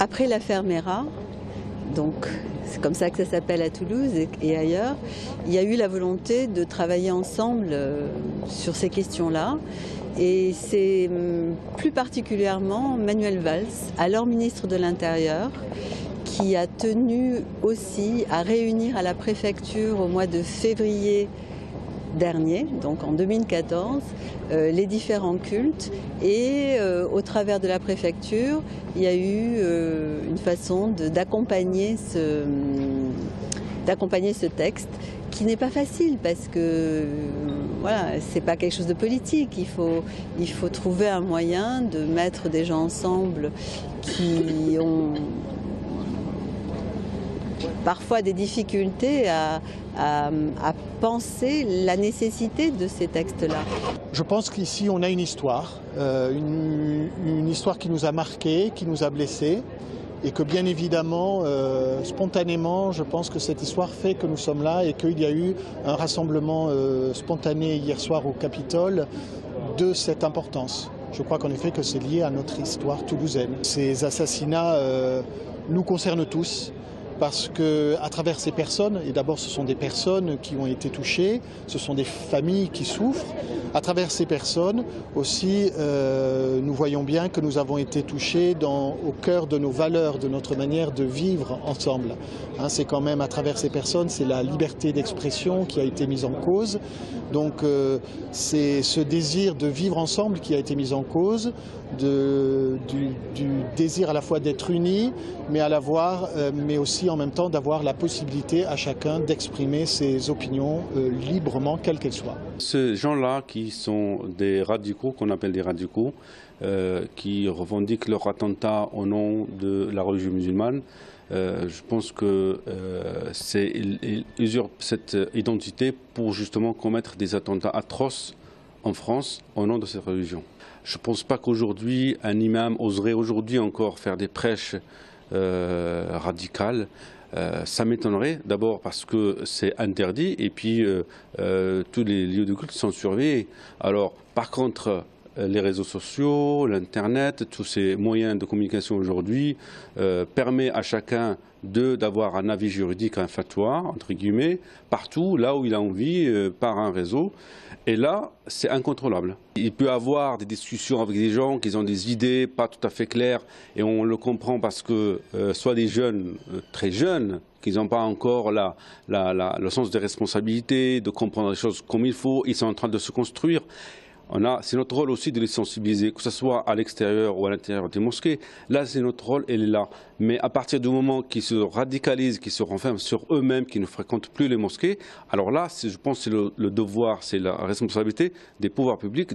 Après l'affaire Mera, donc c'est comme ça que ça s'appelle à Toulouse et ailleurs, il y a eu la volonté de travailler ensemble sur ces questions-là. Et c'est plus particulièrement Manuel Valls, alors ministre de l'Intérieur, qui a tenu aussi à réunir à la préfecture au mois de février dernier, donc en 2014, les différents cultes et au travers de la préfecture, il y a eu une façon d'accompagner ce texte qui n'est pas facile parce que voilà, c'est pas quelque chose de politique. Il faut trouver un moyen de mettre des gens ensemble qui ont parfois des difficultés à penser la nécessité de ces textes-là. Je pense qu'ici on a une histoire qui nous a marqués, qui nous a blessés, et que bien évidemment, spontanément, je pense que cette histoire fait que nous sommes là et qu'il y a eu un rassemblement spontané hier soir au Capitole de cette importance. Je crois qu'en effet que c'est lié à notre histoire toulousaine. Ces assassinats nous concernent tous. Parce qu'à travers ces personnes, et d'abord ce sont des personnes qui ont été touchées, ce sont des familles qui souffrent, à travers ces personnes aussi nous voyons bien que nous avons été touchés au cœur de nos valeurs, de notre manière de vivre ensemble. Hein, c'est quand même à travers ces personnes, c'est la liberté d'expression qui a été mise en cause. Donc c'est ce désir de vivre ensemble qui a été mis en cause, du désir à la fois d'être unis, mais aussi en même temps d'avoir la possibilité à chacun d'exprimer ses opinions librement, quelles qu'elles soient. Ces gens-là qui sont des radicaux, qu'on appelle des radicaux, qui revendiquent leur attentat au nom de la religion musulmane, je pense que ils usurpent cette identité pour justement commettre des attentats atroces en France au nom de cette religion. Je ne pense pas qu'aujourd'hui un imam oserait aujourd'hui encore faire des prêches radicales. Ça m'étonnerait, d'abord parce que c'est interdit et puis tous les lieux de culte sont surveillés. Alors par contre, les réseaux sociaux, l'Internet, tous ces moyens de communication aujourd'hui permet à chacun d'avoir un avis juridique, un fatwa, entre guillemets, partout, là où il a envie, par un réseau. Et là, c'est incontrôlable. Il peut y avoir des discussions avec des gens qui ont des idées pas tout à fait claires, et on le comprend parce que soit des jeunes, très jeunes, qui n'ont pas encore le sens des responsabilités, de comprendre les choses comme il faut, ils sont en train de se construire. C'est notre rôle aussi de les sensibiliser, que ce soit à l'extérieur ou à l'intérieur des mosquées. Là, c'est notre rôle, elle est là. Mais à partir du moment qu'ils se radicalisent, qu'ils se renferment sur eux-mêmes, qu'ils ne fréquentent plus les mosquées, alors là, je pense que c'est le devoir, c'est la responsabilité des pouvoirs publics